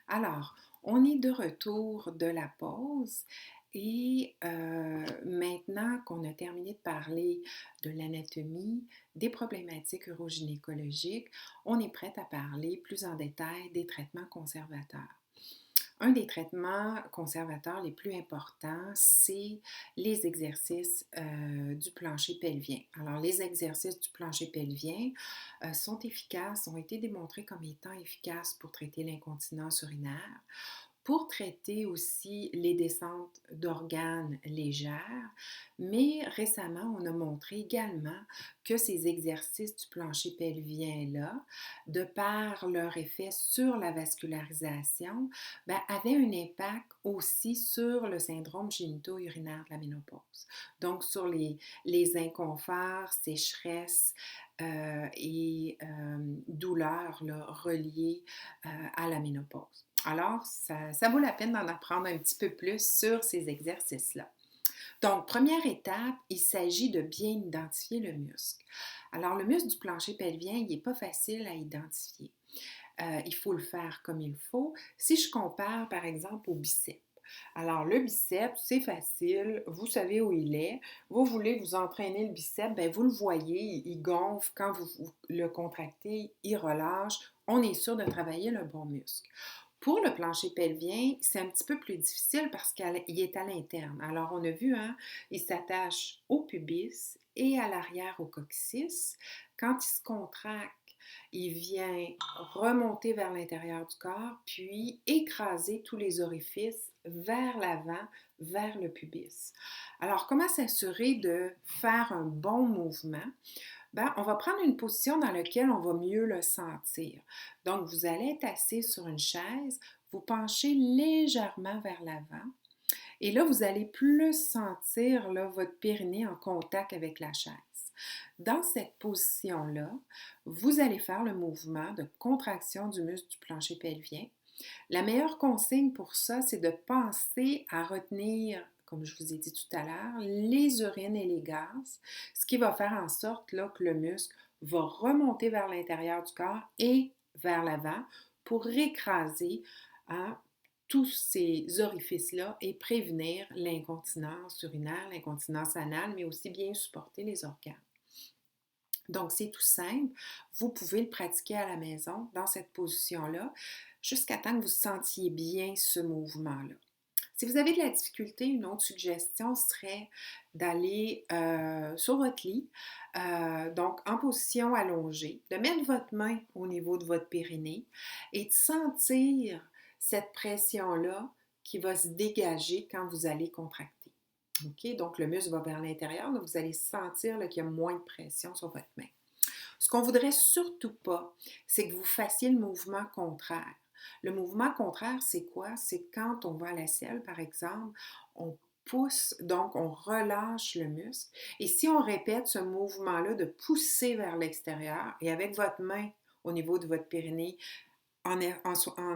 Alors, on est de retour de la pause et maintenant qu'on a terminé de parler de l'anatomie, des problématiques urogynécologiques, on est prête à parler plus en détail des traitements conservateurs. Un des traitements conservateurs les plus importants, c'est les exercices du plancher pelvien. Alors, les exercices du plancher pelvien sont efficaces, ont été démontrés comme étant efficaces pour traiter l'incontinence urinaire, pour traiter aussi les descentes d'organes légères, mais récemment, on a montré également que ces exercices du plancher pelvien-là, de par leur effet sur la vascularisation, avaient un impact aussi sur le syndrome génito-urinaire de la ménopause. Donc, sur les inconforts, sécheresses et douleurs là, reliées à la ménopause. Alors, ça vaut la peine d'en apprendre un petit peu plus sur ces exercices-là. Donc, première étape, il s'agit de bien identifier le muscle. Alors, le muscle du plancher pelvien, il n'est pas facile à identifier. Il faut le faire comme il faut. Si je compare, par exemple, au biceps. Alors, le biceps, c'est facile, vous savez où il est. Vous voulez vous entraîner le biceps, bien, vous le voyez, il gonfle. Quand vous le contractez, il relâche. On est sûr de travailler le bon muscle. Pour le plancher pelvien, c'est un petit peu plus difficile parce qu'il est à l'interne. Alors, on a vu, hein, il s'attache au pubis et à l'arrière au coccyx. Quand il se contracte, il vient remonter vers l'intérieur du corps, puis écraser tous les orifices vers l'avant, vers le pubis. Alors, comment s'assurer de faire un bon mouvement? On va prendre une position dans laquelle on va mieux le sentir. Donc, vous allez être assis sur une chaise, vous penchez légèrement vers l'avant et là, vous allez plus sentir là, votre périnée en contact avec la chaise. Dans cette position-là, vous allez faire le mouvement de contraction du muscle du plancher pelvien. La meilleure consigne pour ça, c'est de penser à retenir, comme je vous ai dit tout à l'heure, les urines et les gaz, ce qui va faire en sorte là, que le muscle va remonter vers l'intérieur du corps et vers l'avant pour écraser hein, tous ces orifices-là et prévenir l'incontinence urinaire, l'incontinence anale, mais aussi bien supporter les organes. Donc, c'est tout simple. Vous pouvez le pratiquer à la maison dans cette position-là jusqu'à temps que vous sentiez bien ce mouvement-là. Si vous avez de la difficulté, une autre suggestion serait d'aller sur votre lit, donc en position allongée, de mettre votre main au niveau de votre périnée et de sentir cette pression-là qui va se dégager quand vous allez contracter. OK? Donc, le muscle va vers l'intérieur, donc vous allez sentir qu'il y a moins de pression sur votre main. Ce qu'on voudrait surtout pas, c'est que vous fassiez le mouvement contraire. Le mouvement contraire, c'est quoi? C'est quand on va à la selle, par exemple, on pousse, donc on relâche le muscle. Et si on répète ce mouvement-là de pousser vers l'extérieur et avec votre main au niveau de votre périnée, en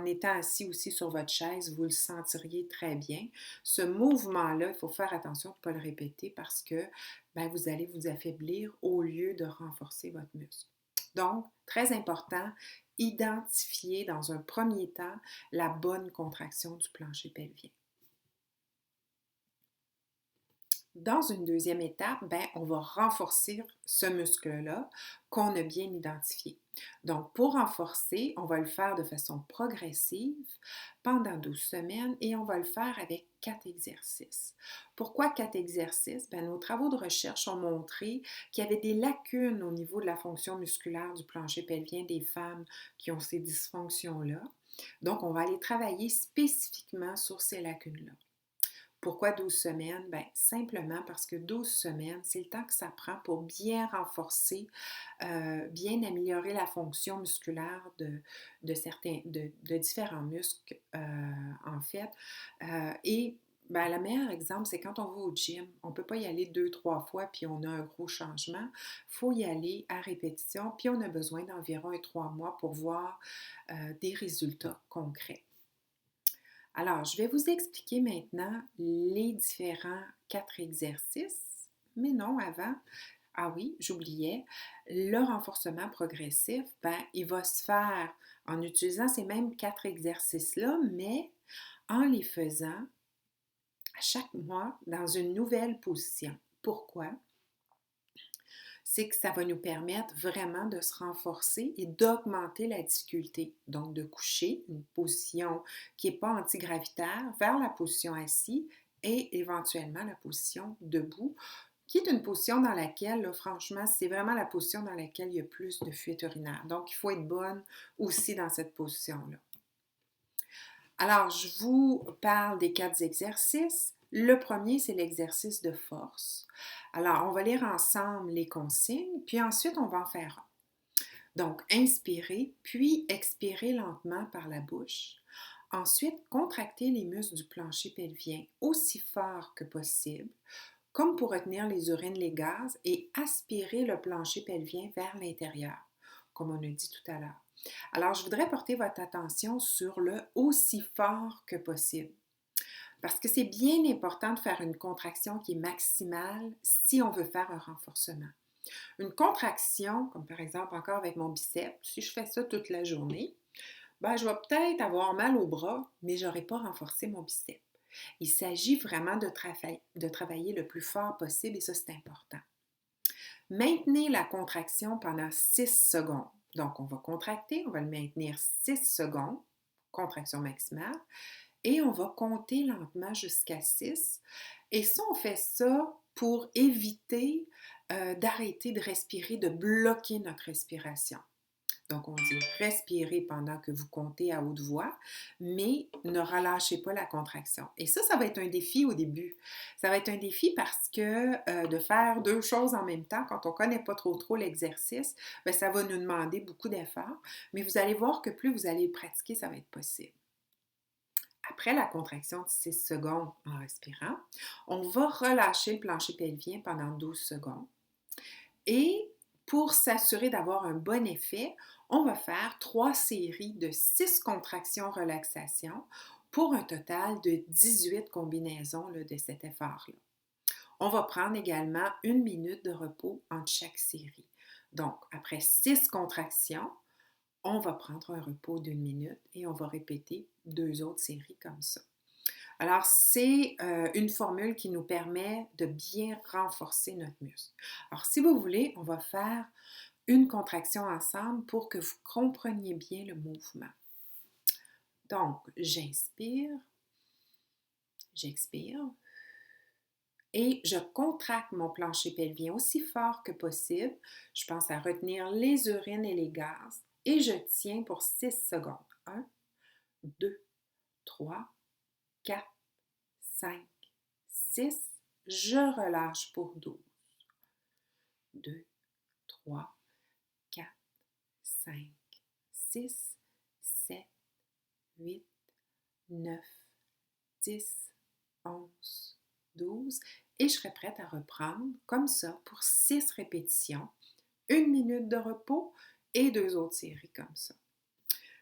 étant assis aussi sur votre chaise, vous le sentiriez très bien. Ce mouvement-là, il faut faire attention de ne pas le répéter parce que vous allez vous affaiblir au lieu de renforcer votre muscle. Donc, très important, identifier dans un premier temps la bonne contraction du plancher pelvien. Dans une deuxième étape, on va renforcer ce muscle-là qu'on a bien identifié. Donc, pour renforcer, on va le faire de façon progressive pendant 12 semaines et on va le faire avec 4 exercices. Pourquoi 4 exercices? Nos travaux de recherche ont montré qu'il y avait des lacunes au niveau de la fonction musculaire du plancher pelvien des femmes qui ont ces dysfonctions-là. Donc, on va aller travailler spécifiquement sur ces lacunes-là. Pourquoi 12 semaines? Simplement parce que 12 semaines, c'est le temps que ça prend pour bien renforcer, bien améliorer la fonction musculaire de différents muscles, en fait. Et le meilleur exemple, c'est quand on va au gym. On ne peut pas y aller 2, 3 fois, puis on a un gros changement. Il faut y aller à répétition, puis on a besoin d'environ 3 mois pour voir des résultats concrets. Alors, je vais vous expliquer maintenant les différents 4 exercices, mais non avant. Ah oui, j'oubliais, le renforcement progressif, ben, il va se faire en utilisant ces mêmes 4 exercices-là, mais en les faisant à chaque mois dans une nouvelle position. Pourquoi? C'est que ça va nous permettre vraiment de se renforcer et d'augmenter la difficulté. Donc, de coucher, une position qui n'est pas antigravitaire, vers la position assise et éventuellement la position debout, qui est une position dans laquelle, là, franchement, c'est vraiment la position dans laquelle il y a plus de fuite urinaire. Donc, il faut être bonne aussi dans cette position-là. Alors, je vous parle des 4 exercices. Le premier, c'est l'exercice de force. Alors, on va lire ensemble les consignes, puis ensuite, on va en faire un. Donc, inspirez, puis expirez lentement par la bouche. Ensuite, contractez les muscles du plancher pelvien aussi fort que possible, comme pour retenir les urines, les gaz, et aspirer le plancher pelvien vers l'intérieur, comme on a dit tout à l'heure. Alors, je voudrais porter votre attention sur le aussi fort que possible. Parce que c'est bien important de faire une contraction qui est maximale si on veut faire un renforcement. Une contraction, comme par exemple encore avec mon biceps, si je fais ça toute la journée, ben, je vais peut-être avoir mal au bras, mais je n'aurai pas renforcé mon biceps. Il s'agit vraiment de travailler le plus fort possible et ça, c'est important. Maintenez la contraction pendant 6 secondes. Donc, on va contracter, on va le maintenir 6 secondes, contraction maximale, et on va compter lentement jusqu'à 6. Et ça, on fait ça pour éviter d'arrêter de respirer, de bloquer notre respiration. Donc, on dit respirez pendant que vous comptez à haute voix, mais ne relâchez pas la contraction. Et ça va être un défi au début. Ça va être un défi parce que de faire 2 choses en même temps, quand on ne connaît pas trop l'exercice, bien, ça va nous demander beaucoup d'efforts. Mais vous allez voir que plus vous allez le pratiquer, ça va être possible. Après la contraction de 6 secondes en respirant, on va relâcher le plancher pelvien pendant 12 secondes. Et pour s'assurer d'avoir un bon effet, on va faire 3 séries de 6 contractions-relaxations pour un total de 18 combinaisons là, de cet effort-là. On va prendre également 1 minute de repos entre chaque série. Donc, après 6 contractions, on va prendre un repos d'1 minute et on va répéter 2 autres séries comme ça. Alors, c'est une formule qui nous permet de bien renforcer notre muscle. Alors, si vous voulez, on va faire une contraction ensemble pour que vous compreniez bien le mouvement. Donc, j'inspire, j'expire et je contracte mon plancher pelvien aussi fort que possible. Je pense à retenir les urines et les gaz et je tiens pour 6 secondes. 1, 2, 3, 4, 5, 6. Je relâche pour 12. 2, 3, 4, 5, 6, 7, 8, 9, 10, 11, 12. Et je serai prête à reprendre comme ça pour 6 répétitions, 1 minute de repos et 2 autres séries comme ça.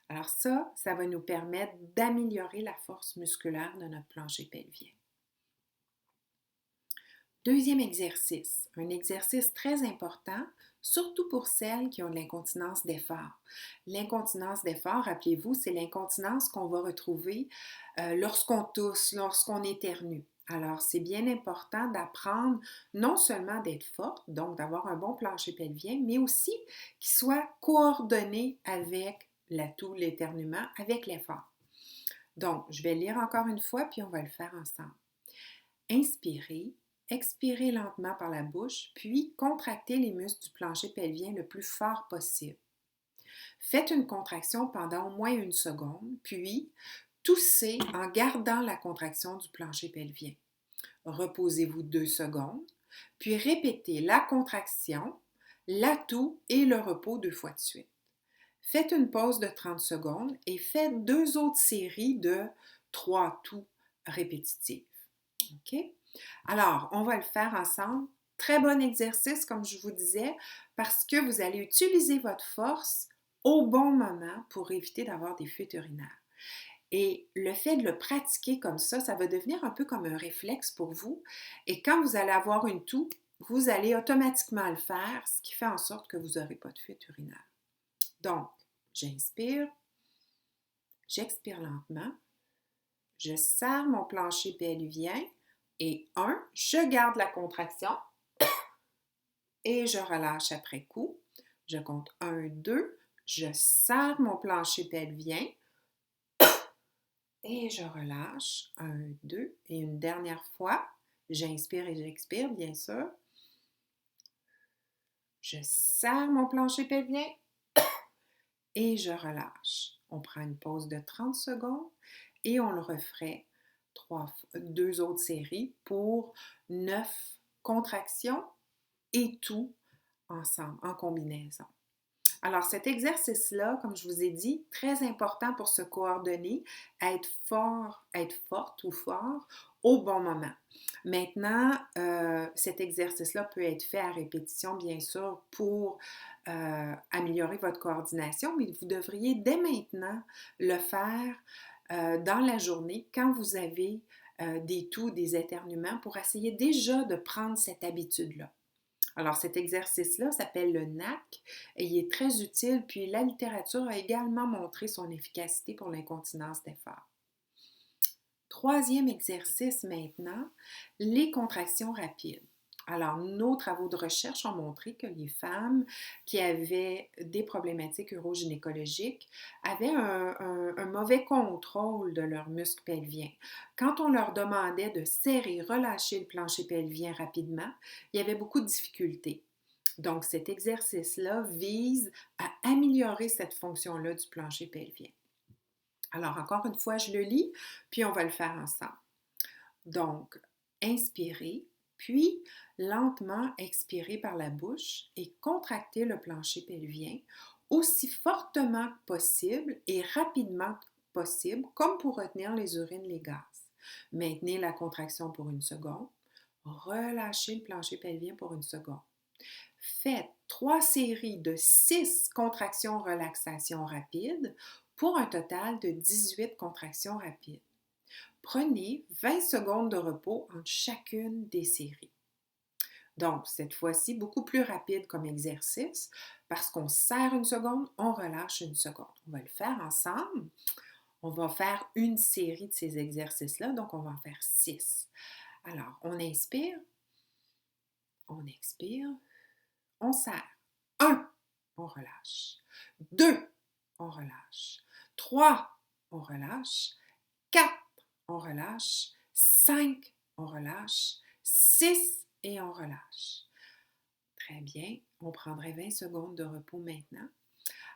Alors ça va nous permettre d'améliorer la force musculaire de notre plancher pelvien. Deuxième exercice, un exercice très important, surtout pour celles qui ont de l'incontinence d'effort. L'incontinence d'effort, rappelez-vous, c'est l'incontinence qu'on va retrouver lorsqu'on tousse, lorsqu'on éternue. Alors, c'est bien important d'apprendre non seulement d'être forte, donc d'avoir un bon plancher pelvien, mais aussi qu'il soit coordonné avec la toux, l'éternuement, avec l'effort. Donc, je vais lire encore une fois, puis on va le faire ensemble. Inspirez. Expirez lentement par la bouche, puis contractez les muscles du plancher pelvien le plus fort possible. Faites une contraction pendant au moins 1 seconde, puis toussez en gardant la contraction du plancher pelvien. Reposez-vous 2 secondes, puis répétez la contraction, la toux et le repos 2 fois de suite. Faites une pause de 30 secondes et faites 2 autres séries de 3 toux répétitives. OK? Alors, on va le faire ensemble. Très bon exercice, comme je vous disais, parce que vous allez utiliser votre force au bon moment pour éviter d'avoir des fuites urinaires. Et le fait de le pratiquer comme ça va devenir un peu comme un réflexe pour vous. Et quand vous allez avoir une toux, vous allez automatiquement le faire, ce qui fait en sorte que vous n'aurez pas de fuite urinaire. Donc, j'inspire, j'expire lentement, je serre mon plancher pelvien et je garde la contraction et je relâche après coup. Je compte 1, 2, je serre mon plancher pelvien et je relâche. 1, 2 et une dernière fois, j'inspire et j'expire, bien sûr. Je serre mon plancher pelvien et je relâche. On prend une pause de 30 secondes et on le referait 2 autres séries pour 9 contractions et tout ensemble, en combinaison. Alors, cet exercice-là, comme je vous ai dit, très important pour se coordonner, être fort, être forte ou fort au bon moment. Maintenant, cet exercice-là peut être fait à répétition, bien sûr, pour améliorer votre coordination, mais vous devriez dès maintenant le faire dans la journée quand vous avez des toux, des éternuements, pour essayer déjà de prendre cette habitude-là. Alors, cet exercice-là s'appelle le NAC et il est très utile, puis la littérature a également montré son efficacité pour l'incontinence d'effort. Troisième exercice maintenant, les contractions rapides. Alors, nos travaux de recherche ont montré que les femmes qui avaient des problématiques urogynécologiques avaient un mauvais contrôle de leurs muscles pelviens. Quand on leur demandait de serrer, relâcher le plancher pelvien rapidement, il y avait beaucoup de difficultés. Donc, cet exercice-là vise à améliorer cette fonction-là du plancher pelvien. Alors, encore une fois, je le lis, puis on va le faire ensemble. Donc, inspirez, puis lentement expirer par la bouche et contracter le plancher pelvien aussi fortement que possible et rapidement que possible, comme pour retenir les urines, les gaz. Maintenez la contraction pour 1 seconde. Relâchez le plancher pelvien pour 1 seconde. Faites 3 séries de 6 contractions relaxation rapides pour un total de 18 contractions rapides. Prenez 20 secondes de repos entre chacune des séries. Donc, cette fois-ci, beaucoup plus rapide comme exercice parce qu'on serre 1 seconde, on relâche 1 seconde. On va le faire ensemble. On va faire une série de ces exercices-là, donc on va en faire 6. Alors, on inspire, on expire, on serre. 1, on relâche. 2, on relâche. 3, on relâche. 4, on relâche. 5, on relâche. 6 et on relâche. Très bien. On prendrait 20 secondes de repos maintenant.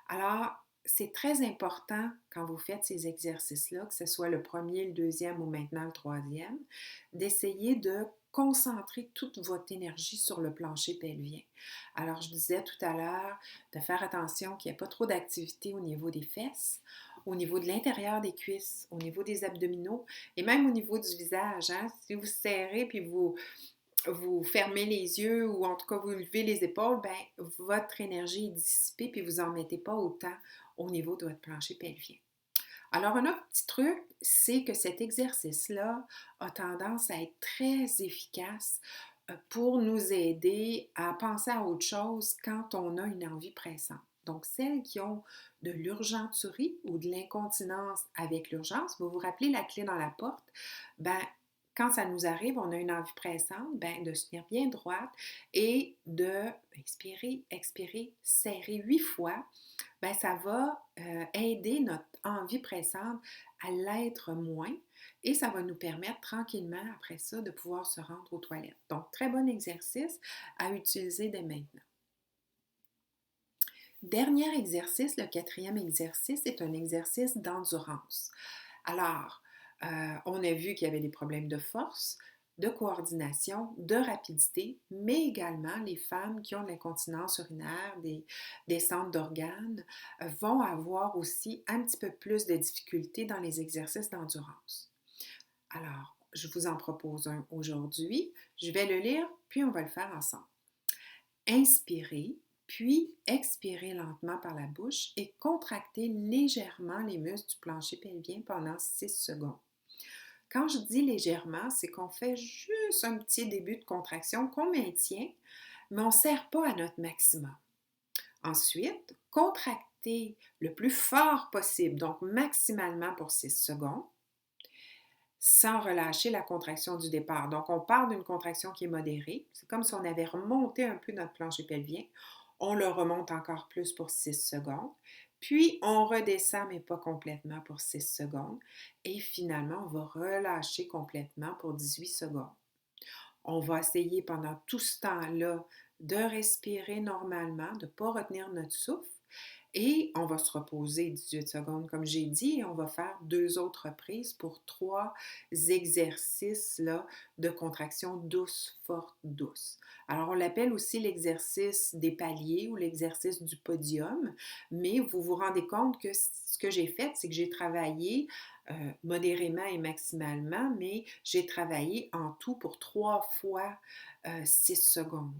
Alors, c'est très important quand vous faites ces exercices-là, que ce soit le premier, le deuxième ou maintenant le troisième, d'essayer de concentrer toute votre énergie sur le plancher pelvien. Alors, je disais tout à l'heure de faire attention qu'il n'y ait pas trop d'activité au niveau des fesses, au niveau de l'intérieur des cuisses, au niveau des abdominaux et même au niveau du visage. Hein? Si vous serrez puis vous fermez les yeux ou en tout cas vous levez les épaules, bien, votre énergie est dissipée puis vous n'en mettez pas autant au niveau de votre plancher pelvien. Alors, un autre petit truc, c'est que cet exercice-là a tendance à être très efficace pour nous aider à penser à autre chose quand on a une envie pressante. Donc, celles qui ont de l'urgenturie ou de l'incontinence avec l'urgence, vous vous rappelez la clé dans la porte, ben, quand ça nous arrive, on a une envie pressante, ben, de se tenir bien droite et de inspirer, expirer, serrer 8 fois, ben, ça va aider notre envie pressante à l'être moins et ça va nous permettre tranquillement après ça de pouvoir se rendre aux toilettes. Donc, très bon exercice à utiliser dès maintenant. Dernier exercice, le 4e exercice, est un exercice d'endurance. Alors, on a vu qu'il y avait des problèmes de force, de coordination, de rapidité, mais également les femmes qui ont de l'incontinence urinaire, des centres d'organes, vont avoir aussi un petit peu plus de difficultés dans les exercices d'endurance. Alors, je vous en propose un aujourd'hui. Je vais le lire, puis on va le faire ensemble. Inspirez, puis expirez lentement par la bouche et contractez légèrement les muscles du plancher pelvien pendant 6 secondes. Quand je dis légèrement, c'est qu'on fait juste un petit début de contraction qu'on maintient, mais on ne serre pas à notre maximum. Ensuite, contracter le plus fort possible, donc maximalement pour 6 secondes, sans relâcher la contraction du départ. Donc, on part d'une contraction qui est modérée. C'est comme si on avait remonté un peu notre plancher pelvien. On le remonte encore plus pour 6 secondes. Puis, on redescend, mais pas complètement pour 6 secondes. Et finalement, on va relâcher complètement pour 18 secondes. On va essayer pendant tout ce temps-là de respirer normalement, de ne pas retenir notre souffle. Et on va se reposer 18 secondes, comme j'ai dit, et on va faire 2 autres reprises pour 3 exercices là, de contraction douce, forte, douce. Alors, on l'appelle aussi l'exercice des paliers ou l'exercice du podium, mais vous vous rendez compte que ce que j'ai fait, c'est que j'ai travaillé modérément et maximalement, mais j'ai travaillé en tout pour 3 fois 6 secondes.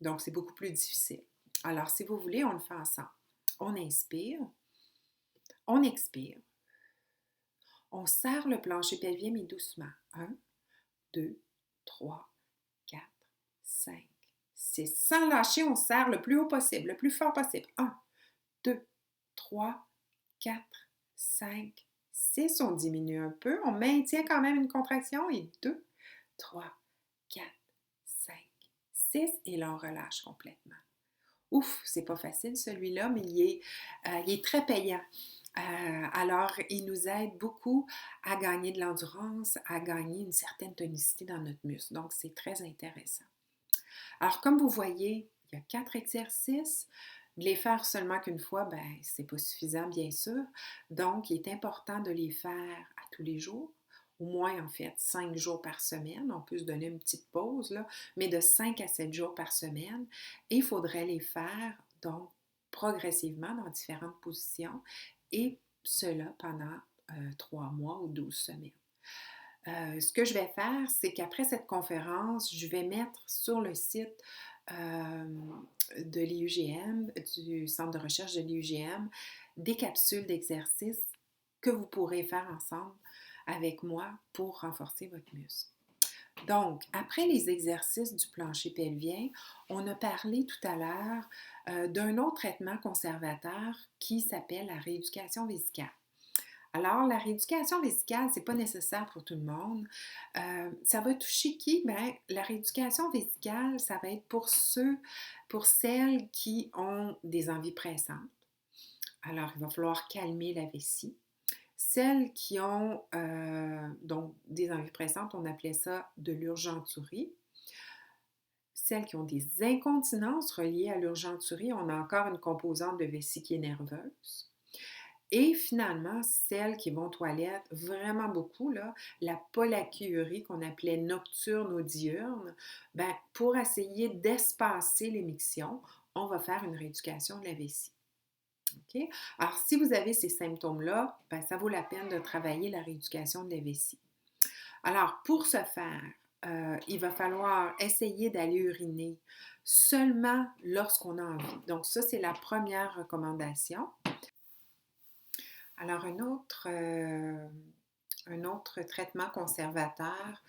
Donc, c'est beaucoup plus difficile. Alors, si vous voulez, on le fait ensemble. On inspire, on expire, on serre le plancher pelvien, mais doucement. 1, 2, 3, 4, 5, 6. Sans lâcher, on serre le plus haut possible, le plus fort possible. 1, 2, 3, 4, 5, 6. On diminue un peu. On maintient quand même une contraction. Et 2, 3, 4, 5, 6. Et là, on relâche complètement. Ouf, c'est pas facile celui-là, mais il est très payant. Alors, il nous aide beaucoup à gagner de l'endurance, à gagner une certaine tonicité dans notre muscle. Donc, c'est très intéressant. Alors, comme vous voyez, il y a 4 exercices. De les faire seulement qu'une fois, ben, c'est pas suffisant, bien sûr. Donc, il est important de les faire à tous les jours. Au moins, en fait, 5 jours par semaine. On peut se donner une petite pause, là, mais de 5 à 7 jours par semaine. Et il faudrait les faire, donc, progressivement dans différentes positions. Et cela pendant 3 mois ou 12 semaines. Ce que je vais faire, c'est qu'après cette conférence, je vais mettre sur le site de l'IUGM, du Centre de recherche de l'IUGM, des capsules d'exercices que vous pourrez faire ensemble avec moi pour renforcer votre muscle. Donc, après les exercices du plancher pelvien, on a parlé tout à l'heure d'un autre traitement conservateur qui s'appelle la rééducation vésicale. Alors, la rééducation vésicale, ce n'est pas nécessaire pour tout le monde. Ça va toucher qui? Bien, la rééducation vésicale, ça va être pour celles qui ont des envies pressantes. Alors, il va falloir calmer la vessie. Celles qui ont donc des envies pressantes, on appelait ça de l'urgenturie. Celles qui ont des incontinences reliées à l'urgenturie, on a encore une composante de vessie qui est nerveuse. Et finalement, celles qui vont aux toilettes vraiment beaucoup, là, la pollakiurie qu'on appelait nocturne ou diurne, ben, pour essayer d'espacer l'émission, on va faire une rééducation de la vessie. Okay? Alors, si vous avez ces symptômes-là, ben, ça vaut la peine de travailler la rééducation de la vessie. Alors, pour ce faire, il va falloir essayer d'aller uriner seulement lorsqu'on a envie. Donc, ça, c'est la première recommandation. Alors, un autre traitement conservateur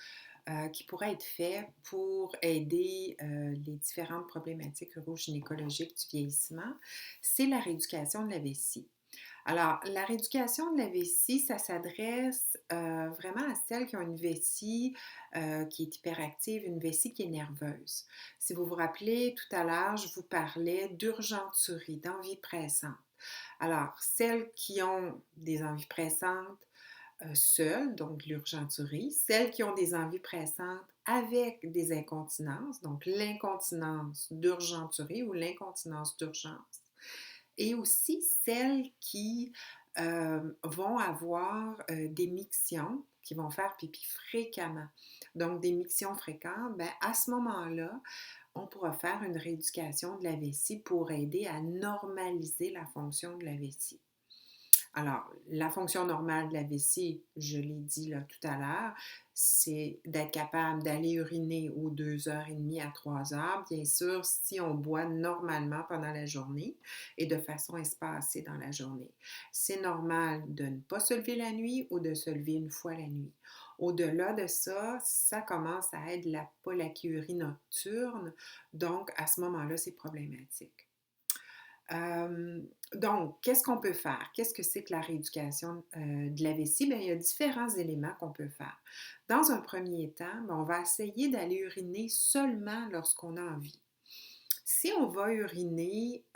qui pourrait être fait pour aider les différentes problématiques urogynécologiques du vieillissement, c'est la rééducation de la vessie. Alors, la rééducation de la vessie, ça s'adresse vraiment à celles qui ont une vessie qui est hyperactive, une vessie qui est nerveuse. Si vous vous rappelez, tout à l'heure, je vous parlais d'urgenturie, d'envie pressante. Alors, celles qui ont des envies pressantes seules, donc l'urgenturie, celles qui ont des envies pressantes avec des incontinences, donc l'incontinence d'urgenturie ou l'incontinence d'urgence, et aussi celles qui vont avoir des mictions, qui vont faire pipi fréquemment. Donc, des mictions fréquentes, bien, à ce moment-là, on pourra faire une rééducation de la vessie pour aider à normaliser la fonction de la vessie. Alors, la fonction normale de la vessie, je l'ai dit là tout à l'heure, c'est d'être capable d'aller uriner aux 2 heures et demie à 3 heures, bien sûr, si on boit normalement pendant la journée et de façon espacée dans la journée. C'est normal de ne pas se lever la nuit ou de se lever une fois la nuit. Au-delà de ça, ça commence à être la pollakiurie nocturne, donc à ce moment-là, c'est problématique. Euh, donc, qu'est-ce qu'on peut faire? Qu'est-ce que c'est que la rééducation de la vessie? Bien, il y a différents éléments qu'on peut faire. Dans un premier temps, bien, on va essayer d'aller uriner seulement lorsqu'on a envie. Si on va uriner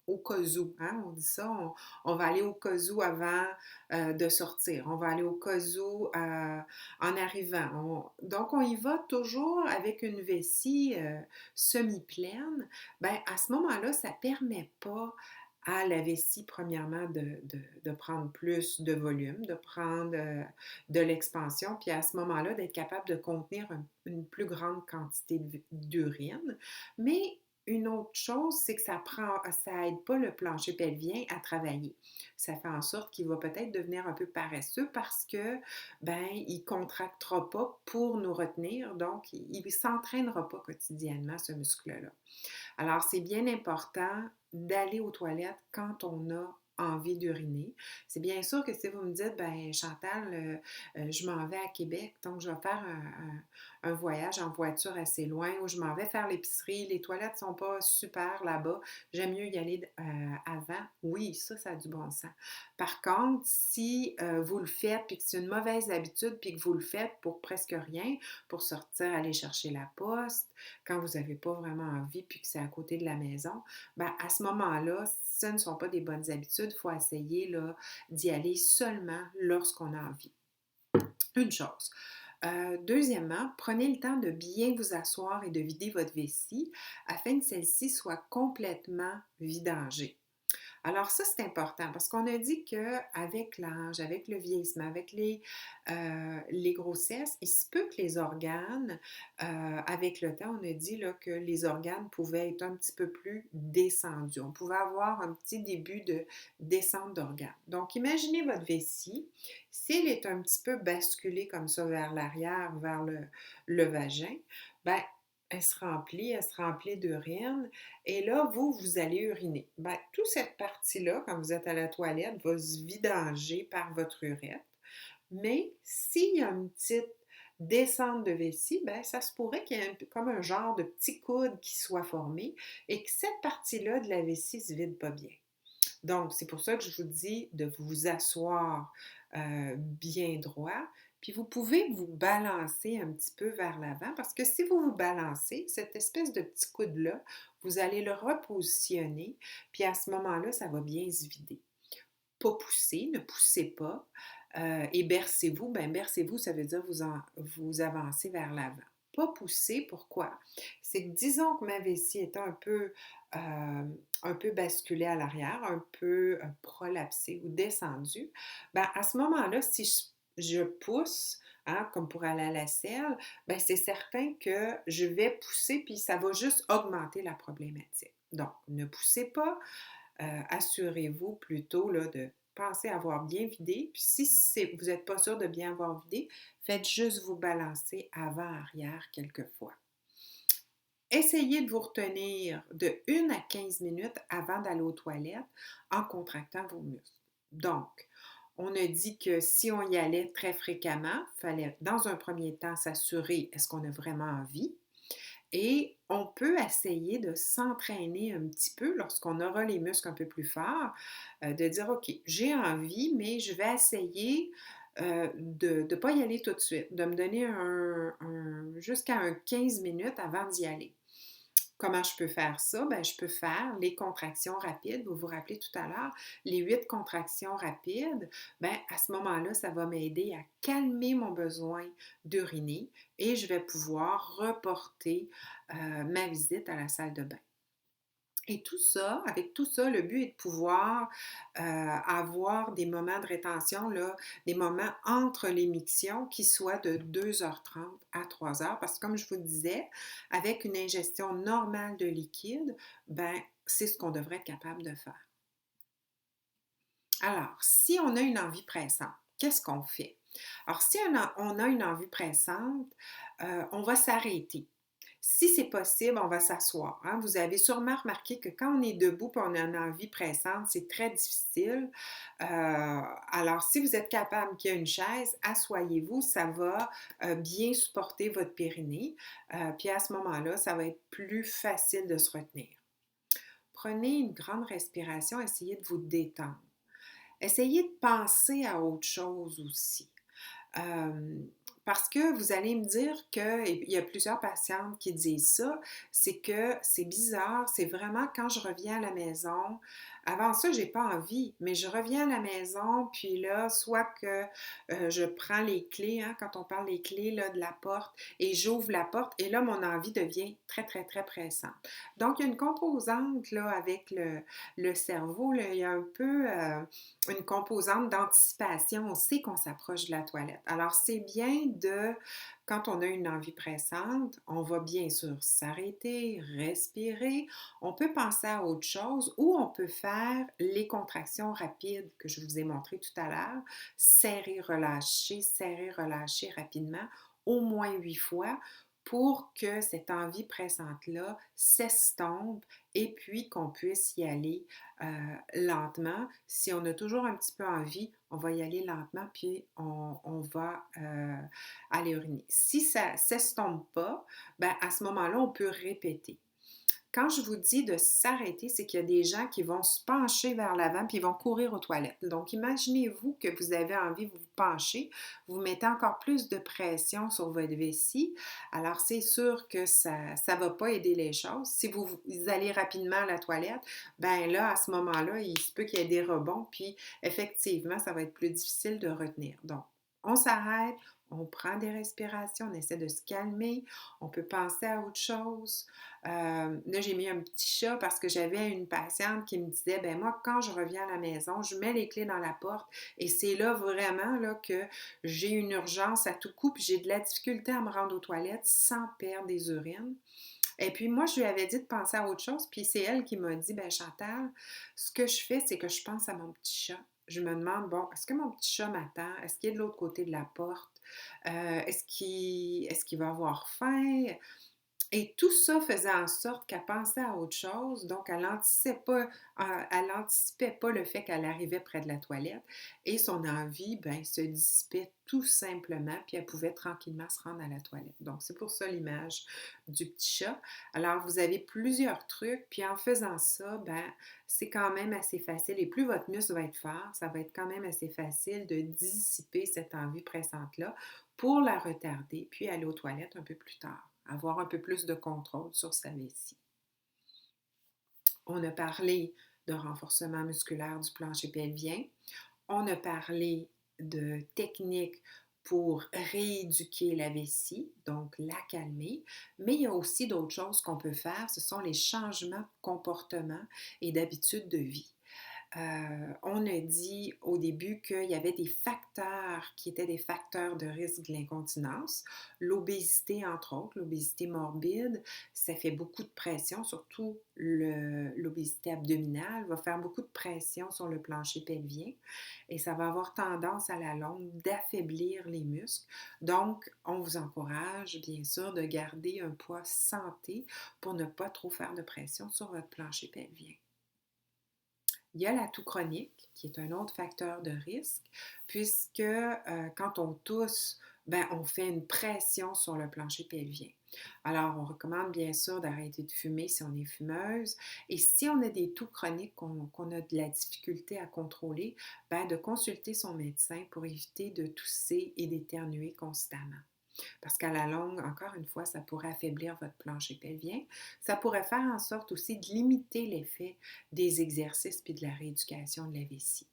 au cas où, hein, on dit ça, on va aller au cas où avant de sortir, on va aller au cas où en arrivant. Donc, on y va toujours avec une vessie semi-pleine. Ben, à ce moment-là, ça ne permet pas à la vessie, premièrement, de prendre plus de volume, de prendre de l'expansion, puis à ce moment-là, d'être capable de contenir une plus grande quantité d'urine. Mais une autre chose, c'est que ça aide pas le plancher pelvien à travailler. Ça fait en sorte qu'il va peut-être devenir un peu paresseux parce que, ben, il contractera pas pour nous retenir, donc il s'entraînera pas quotidiennement, ce muscle-là. Alors, c'est bien important d'aller aux toilettes quand on a envie d'uriner. C'est bien sûr que si vous me dites, ben Chantal, je m'en vais à Québec, donc je vais faire un voyage en voiture assez loin ou je m'en vais faire l'épicerie, les toilettes sont pas super là-bas, j'aime mieux y aller avant. Oui, ça a du bon sens. Par contre, si vous le faites puis que c'est une mauvaise habitude puis que vous le faites pour presque rien, pour sortir, aller chercher la poste, quand vous n'avez pas vraiment envie puis que c'est à côté de la maison, ben à ce moment-là, ce ne sont pas des bonnes habitudes. Il faut essayer là, d'y aller seulement lorsqu'on a envie. Une chose. Deuxièmement, prenez le temps de bien vous asseoir et de vider votre vessie afin que celle-ci soit complètement vidangée. Alors ça, c'est important parce qu'on a dit qu'avec l'âge, avec le vieillissement, avec les grossesses, il se peut que les organes, avec le temps, on a dit là, que les organes pouvaient être un petit peu plus descendus. On pouvait avoir un petit début de descente d'organes. Donc, imaginez votre vessie. Si elle est un petit peu basculée comme ça vers l'arrière, vers le vagin, ben elle se remplit d'urine et là, vous allez uriner. Ben, toute cette partie-là, quand vous êtes à la toilette, va se vidanger par votre urètre. Mais s'il y a une petite descente de vessie, ben, ça se pourrait qu'il y ait comme un genre de petit coude qui soit formé et que cette partie-là de la vessie ne se vide pas bien. Donc, c'est pour ça que je vous dis de vous asseoir bien droit. Puis vous pouvez vous balancer un petit peu vers l'avant parce que si vous vous balancez, cette espèce de petit coude-là, vous allez le repositionner. Puis à ce moment-là, ça va bien se vider. Pas pousser, ne poussez pas. Et bercez-vous, ben bercez-vous, ça veut dire vous avancez vers l'avant. Pas pousser, pourquoi? C'est que disons que ma vessie est un peu basculée à l'arrière, un peu prolapsée ou descendue, ben à ce moment-là, si je pousse, hein, comme pour aller à la selle, ben c'est certain que je vais pousser puis ça va juste augmenter la problématique. Donc, ne poussez pas, assurez-vous plutôt là, de penser avoir bien vidé. Puis si vous n'êtes pas sûr de bien avoir vidé, faites juste vous balancer avant-arrière quelquefois. Essayez de vous retenir de 1 à 15 minutes avant d'aller aux toilettes en contractant vos muscles. Donc, on a dit que si on y allait très fréquemment, il fallait dans un premier temps s'assurer est-ce qu'on a vraiment envie. Et on peut essayer de s'entraîner un petit peu lorsqu'on aura les muscles un peu plus forts, de dire, OK, j'ai envie, mais je vais essayer de ne pas y aller tout de suite, de me donner jusqu'à un 15 minutes avant d'y aller. Comment je peux faire ça? Ben, je peux faire les contractions rapides. Vous vous rappelez tout à l'heure, les 8 contractions rapides. Ben, à ce moment-là, ça va m'aider à calmer mon besoin d'uriner et je vais pouvoir reporter ma visite à la salle de bain. Et tout ça, avec tout ça, le but est de pouvoir avoir des moments de rétention, là, des moments entre les mictions qui soient de 2h30 à 3 heures. Parce que comme je vous disais, avec une ingestion normale de liquide, ben, c'est ce qu'on devrait être capable de faire. Alors, si on a une envie pressante, qu'est-ce qu'on fait? Alors, si on a une envie pressante, on va s'arrêter. Si c'est possible, on va s'asseoir, hein. Vous avez sûrement remarqué que quand on est debout et on a une envie pressante, c'est très difficile. Alors, si vous êtes capable qu'il y ait une chaise, asseyez-vous, ça va bien supporter votre périnée. Puis à ce moment-là, ça va être plus facile de se retenir. Prenez une grande respiration, essayez de vous détendre. Essayez de penser à autre chose aussi. Euh, Parce que vous allez me dire que, et il y a plusieurs patientes qui disent ça, c'est que c'est bizarre, c'est vraiment quand je reviens à la maison, avant ça, j'ai pas envie, mais je reviens à la maison, puis là, soit que je prends les clés, hein, quand on parle des clés là, de la porte, et j'ouvre la porte, et là, mon envie devient très, très, très pressante. Donc, il y a une composante là, avec le cerveau, là, il y a un peu une composante d'anticipation. On sait qu'on s'approche de la toilette. Alors, c'est bien de, quand on a une envie pressante, on va bien sûr s'arrêter, respirer. On peut penser à autre chose ou on peut faire les contractions rapides que je vous ai montrées tout à l'heure. Serrer, relâcher rapidement, au moins 8 fois pour que cette envie pressante-là s'estompe et puis qu'on puisse y aller lentement. Si on a toujours un petit peu envie, on va y aller lentement, puis on va aller uriner. Si ça ne s'estompe pas, ben à ce moment-là, on peut répéter. Quand je vous dis de s'arrêter, c'est qu'il y a des gens qui vont se pencher vers l'avant puis ils vont courir aux toilettes. Donc, imaginez-vous que vous avez envie de vous pencher, vous mettez encore plus de pression sur votre vessie. Alors, c'est sûr que ça ne va pas aider les choses. Si vous allez rapidement à la toilette, ben là, à ce moment-là, il se peut qu'il y ait des rebonds, puis effectivement, ça va être plus difficile de retenir. Donc, on s'arrête, on prend des respirations, on essaie de se calmer, on peut penser à autre chose. Là, j'ai mis un petit chat parce que j'avais une patiente qui me disait, ben moi, quand je reviens à la maison, je mets les clés dans la porte et c'est là vraiment là, que j'ai une urgence à tout coup, puis j'ai de la difficulté à me rendre aux toilettes sans perdre des urines. Et puis moi, je lui avais dit de penser à autre chose, puis c'est elle qui m'a dit, ben Chantal, ce que je fais, c'est que je pense à mon petit chat. Je me demande, bon, est-ce que mon petit chat m'attend? Est-ce qu'il est de l'autre côté de la porte? Est-ce qu'il va avoir faim? Et tout ça faisait en sorte qu'elle pensait à autre chose, donc elle anticipait pas le fait qu'elle arrivait près de la toilette et son envie, ben, se dissipait tout simplement, puis elle pouvait tranquillement se rendre à la toilette. Donc, c'est pour ça l'image du petit chat. Alors, vous avez plusieurs trucs, puis en faisant ça, ben, c'est quand même assez facile. Et plus votre muscle va être fort, ça va être quand même assez facile de dissiper cette envie pressante-là pour la retarder, puis aller aux toilettes un peu plus tard, avoir un peu plus de contrôle sur sa vessie. On a parlé de renforcement musculaire du plancher pelvien. On a parlé de techniques pour rééduquer la vessie, donc la calmer, mais il y a aussi d'autres choses qu'on peut faire, ce sont les changements de comportement et d'habitude de vie. On a dit au début qu'il y avait des facteurs qui étaient des facteurs de risque de l'incontinence. L'obésité, entre autres, l'obésité morbide, ça fait beaucoup de pression, surtout l'obésité abdominale va faire beaucoup de pression sur le plancher pelvien et ça va avoir tendance à la longue d'affaiblir les muscles. Donc, on vous encourage, bien sûr, de garder un poids santé pour ne pas trop faire de pression sur votre plancher pelvien. Il y a la toux chronique, qui est un autre facteur de risque, puisque quand on tousse, ben, on fait une pression sur le plancher pelvien. Alors, on recommande bien sûr d'arrêter de fumer si on est fumeuse. Et si on a des toux chroniques qu'on a de la difficulté à contrôler, ben, de consulter son médecin pour éviter de tousser et d'éternuer constamment. Parce qu'à la longue, encore une fois, ça pourrait affaiblir votre plancher pelvien. Ça pourrait faire en sorte aussi de limiter l'effet des exercices puis de la rééducation de la vessie.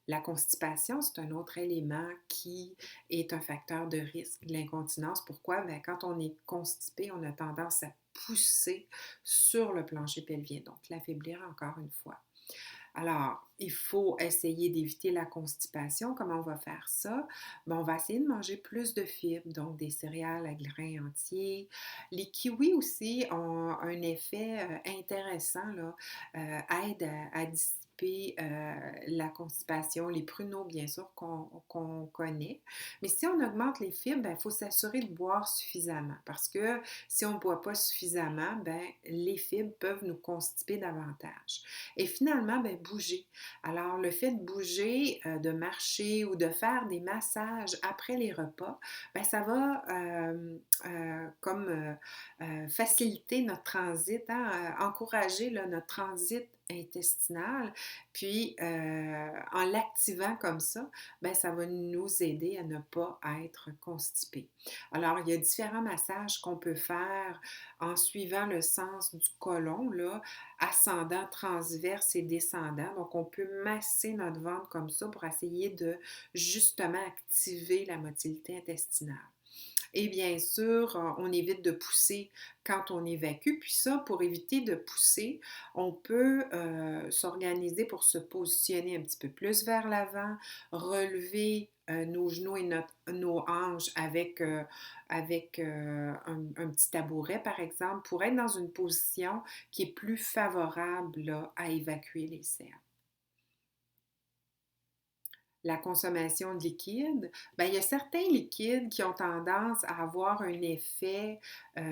La constipation, c'est un autre élément qui est un facteur de risque de l'incontinence. Pourquoi? Bien, quand on est constipé, on a tendance à pousser sur le plancher pelvien, donc l'affaiblir encore une fois. Alors, il faut essayer d'éviter la constipation. Comment on va faire ça? Bien, on va essayer de manger plus de fibres, donc des céréales à grains entiers. Les kiwis aussi ont un effet intéressant, là, aident à dissiper développer la constipation, les pruneaux, bien sûr, qu'on connaît. Mais si on augmente les fibres, il faut s'assurer de boire suffisamment parce que si on ne boit pas suffisamment, ben, les fibres peuvent nous constiper davantage. Et finalement, ben, bouger. Alors, le fait de bouger, de marcher ou de faire des massages après les repas, ben, ça va faciliter notre transit, hein, encourager là, notre transit intestinal. Puis, en l'activant comme ça, ben, ça va nous aider à ne pas être constipé. Alors, il y a différents massages qu'on peut faire en suivant le sens du côlon, là, ascendant, transverse et descendant. Donc, on peut masser notre ventre comme ça pour essayer de justement activer la motilité intestinale. Et bien sûr, on évite de pousser quand on évacue. Puis ça, pour éviter de pousser, on peut s'organiser pour se positionner un petit peu plus vers l'avant, relever nos genoux et nos hanches avec un petit tabouret, par exemple, pour être dans une position qui est plus favorable là, à évacuer les selles. La consommation de liquide, ben, il y a certains liquides qui ont tendance à avoir un effet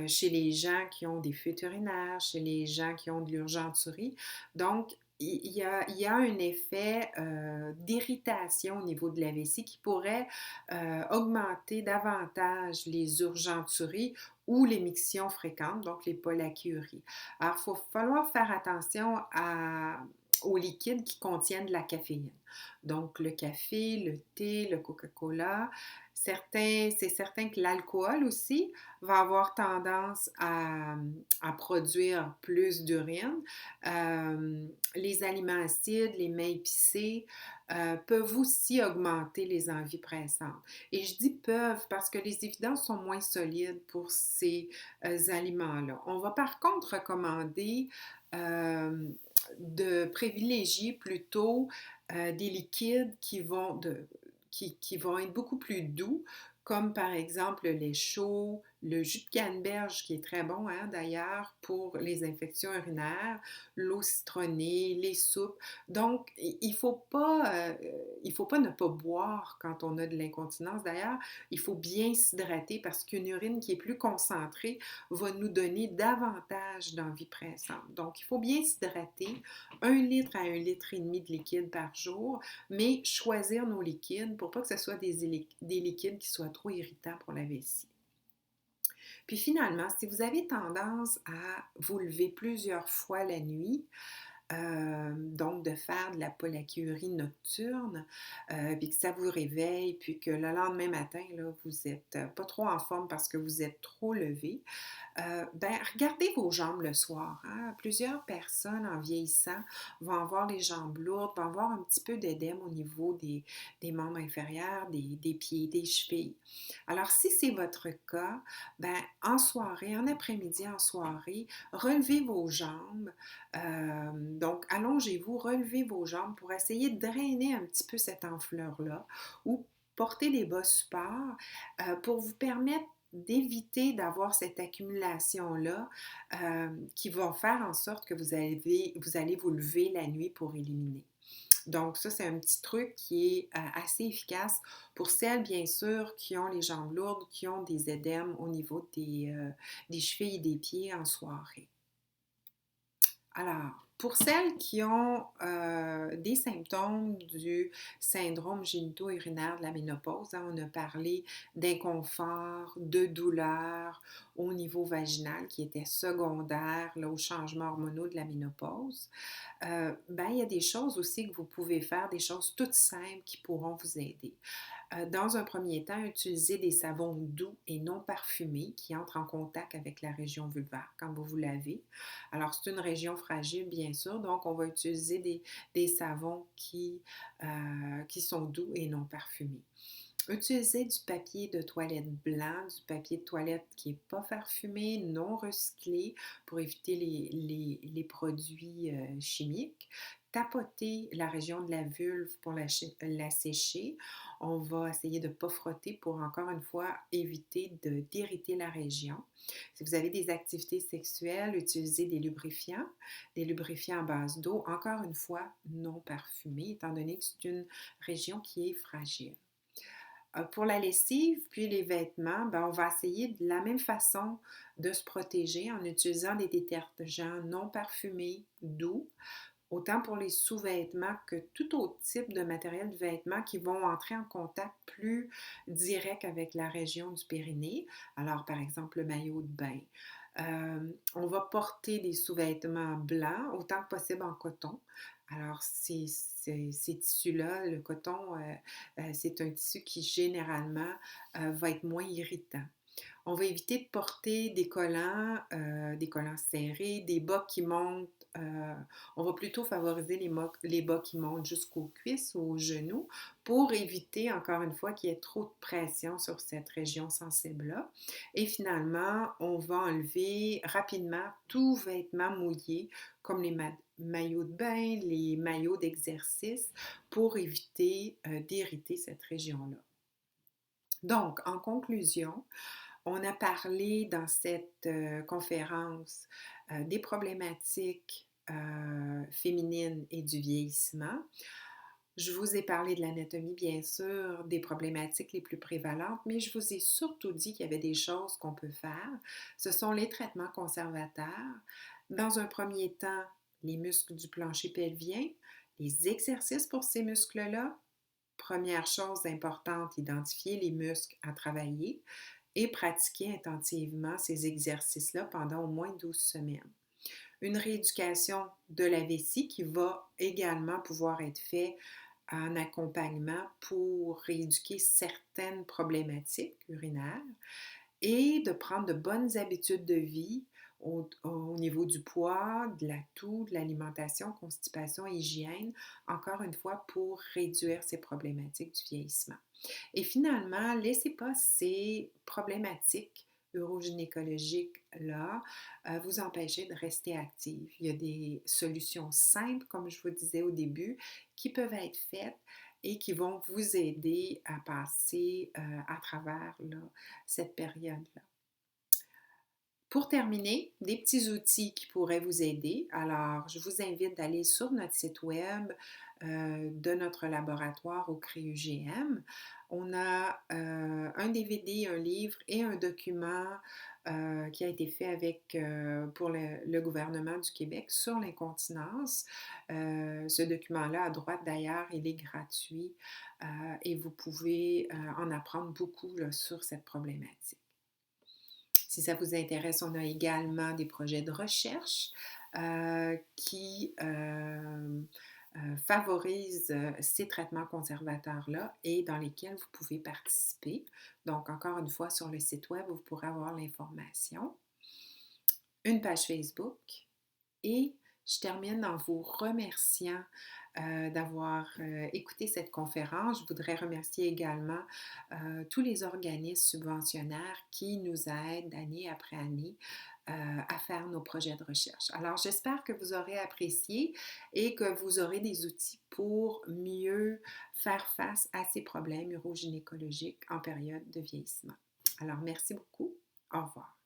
chez les gens qui ont des fuites urinaires, chez les gens qui ont de l'urgenturie. Donc, il y a un effet d'irritation au niveau de la vessie qui pourrait augmenter davantage les urgenturies ou les mictions fréquentes, donc les pollakiuries. Alors, il va falloir faire attention aux liquides qui contiennent de la caféine. Donc, le café, le thé, le Coca-Cola. C'est certain que l'alcool aussi va avoir tendance à produire plus d'urine. Les aliments acides, les mets épicés peuvent aussi augmenter les envies pressantes. Et je dis peuvent parce que les évidences sont moins solides pour ces aliments-là. On va par contre recommander de privilégier plutôt des liquides qui vont être beaucoup plus doux, comme par exemple le lait chaud, le jus de canneberge qui est très bon hein, d'ailleurs pour les infections urinaires, l'eau citronnée, les soupes. Donc, il faut pas ne pas boire quand on a de l'incontinence. D'ailleurs, il faut bien s'hydrater parce qu'une urine qui est plus concentrée va nous donner davantage d'envie pressante. Donc, il faut bien s'hydrater, 1 litre à 1,5 litre de liquide par jour, mais choisir nos liquides pour pas que ce soit des liquides qui soient trop irritants pour la vessie. Puis finalement, si vous avez tendance à vous lever plusieurs fois la nuit, donc de faire de la pollakiurie nocturne, puis que ça vous réveille, puis que le lendemain matin, là, vous n'êtes pas trop en forme parce que vous êtes trop levé, ben, regardez vos jambes le soir. Hein. Plusieurs personnes en vieillissant vont avoir les jambes lourdes, vont avoir un petit peu d'édème au niveau des membres inférieurs, des pieds, des chevilles. Alors, si c'est votre cas, ben, en soirée, en après-midi, en soirée, relevez vos jambes. Donc, allongez-vous, relevez vos jambes pour essayer de drainer un petit peu cette enflure-là ou porter des bas supports pour vous permettre d'éviter d'avoir cette accumulation-là qui va faire en sorte que vous allez vous lever la nuit pour éliminer. Donc, ça, c'est un petit truc qui est assez efficace pour celles, bien sûr, qui ont les jambes lourdes, qui ont des édèmes au niveau des chevilles et des pieds en soirée. Alors, pour celles qui ont des symptômes du syndrome génito-urinaire de la ménopause, hein, on a parlé d'inconfort, de douleur au niveau vaginal qui était secondaire là, aux changements hormonaux de la ménopause. Ben, il y a des choses aussi que vous pouvez faire, des choses toutes simples qui pourront vous aider. Dans un premier temps, utilisez des savons doux et non parfumés qui entrent en contact avec la région vulvaire quand vous vous lavez. Alors, c'est une région fragile, bien sûr, donc on va utiliser des savons qui sont doux et non parfumés. Utilisez du papier de toilette blanc, du papier de toilette qui n'est pas parfumé, non recyclé pour éviter les produits chimiques. tapoter la région de la vulve pour la sécher. On va essayer de ne pas frotter pour, encore une fois, éviter d'irriter la région. Si vous avez des activités sexuelles, utilisez des lubrifiants à base d'eau, encore une fois, non parfumés, étant donné que c'est une région qui est fragile. Pour la lessive, puis les vêtements, ben, on va essayer de la même façon de se protéger en utilisant des détergents non parfumés, doux, autant pour les sous-vêtements que tout autre type de matériel de vêtements qui vont entrer en contact plus direct avec la région du périnée. Alors, par exemple, le maillot de bain. On va porter des sous-vêtements blancs, autant que possible en coton. Alors, ces tissus-là, le coton, c'est un tissu qui généralement va être moins irritant. On va éviter de porter des collants serrés, des bas qui montent. On va plutôt favoriser les bas qui montent jusqu'aux cuisses ou aux genoux pour éviter, encore une fois, qu'il y ait trop de pression sur cette région sensible-là. Et finalement, on va enlever rapidement tout vêtement mouillé, comme les maillots de bain, les maillots d'exercice, pour éviter d'irriter cette région-là. Donc, en conclusion, on a parlé dans cette conférence des problématiques féminines et du vieillissement. Je vous ai parlé de l'anatomie, bien sûr, des problématiques les plus prévalentes, mais je vous ai surtout dit qu'il y avait des choses qu'on peut faire. Ce sont les traitements conservateurs. Dans un premier temps, les muscles du plancher pelvien, les exercices pour ces muscles-là. Première chose importante, identifier les muscles à travailler et pratiquer intensivement ces exercices-là pendant au moins 12 semaines. Une rééducation de la vessie qui va également pouvoir être faite en accompagnement pour rééduquer certaines problématiques urinaires et de prendre de bonnes habitudes de vie au niveau du poids, de la toux, de l'alimentation, constipation, hygiène, encore une fois pour réduire ces problématiques du vieillissement. Et finalement, laissez pas ces problématiques urogynécologiques-là vous empêcher de rester active. Il y a des solutions simples, comme je vous disais au début, qui peuvent être faites et qui vont vous aider à passer à travers là, cette période-là. Pour terminer, des petits outils qui pourraient vous aider. Alors, je vous invite d'aller sur notre site web de notre laboratoire au CRIUGM. On a un DVD, un livre et un document qui a été fait pour le gouvernement du Québec sur l'incontinence. Ce document-là, à droite d'ailleurs, il est gratuit et vous pouvez en apprendre beaucoup là, sur cette problématique. Si ça vous intéresse, on a également des projets de recherche qui favorisent ces traitements conservateurs-là et dans lesquels vous pouvez participer. Donc, encore une fois, sur le site web, vous pourrez avoir l'information. Une page Facebook et je termine en vous remerciant d'avoir écouté cette conférence. Je voudrais remercier également tous les organismes subventionnaires qui nous aident année après année à faire nos projets de recherche. Alors, j'espère que vous aurez apprécié et que vous aurez des outils pour mieux faire face à ces problèmes urogynécologiques en période de vieillissement. Alors, merci beaucoup. Au revoir.